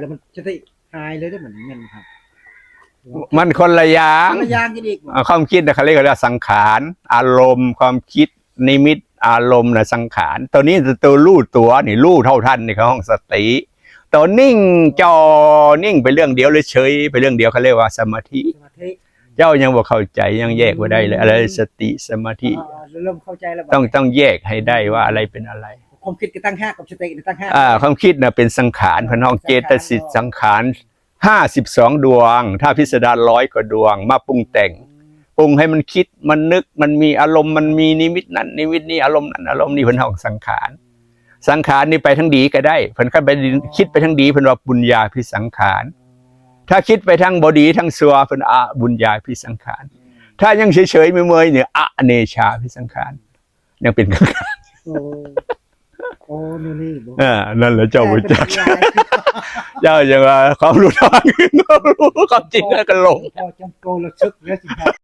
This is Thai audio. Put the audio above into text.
แล้วมันจะได้หายเลยได้เหมือนเงินครับมันคนละอย่าง ละอย่างกันอีก ความคิดนะเขาเรียกว่าสังขารอารมณ์ความคิดนิมิตอารมณ์นะสังขารตัวนี้ตัวรู้ตัวนี่รู้เท่าทันนี่เขาห้องสติตัวนิ่งจอนิ่งไปเรื่องเดียวเลยเฉยไปเรื่องเดียวเขาเรียกว่าสมาธิเจ้ายังบอกเข้าใจยังแยกไว้ได้เลยอะไรสติสมาธิเริ่มเข้าใจแล้วต้องแยกให้ได้ว่าอะไรเป็นอะไรความคิดก็ตั้งห้ากับสติตั้งห้าความคิดนะเป็นสังขารพน้องเจตสิกสังขาร52 ดวงถ้าพิสดาร100 กว่าดวงมาปรุงแต่งปรุงให้มันคิดมันนึกมันมีอารมณ์มันมีนิมิตนั้นนิมิตนี้อารมณ์นั้นอารมณ์นี้เพิ่นห้องสังขารสังขารนี่ไปทั้งดีก็ได้เพิ่นก็ไปคิดไปทั้งดีเพิ่นว่าบุญญาภิสังขารถ้าคิดไปทั้งบดีทั้งซัวเพิ่นบุญญาภิสังขารถ้ายังเฉยๆเมื่อยๆเนี่ยเนชาภิสังขารยังเป็นสังขารโอ้นี่นั่นแหละเจ้าบุญจักเจ้าอย่างว่าความรู้ทางความจริงแล้วก็หลงพอจำโกลซึกแล้วสิครับ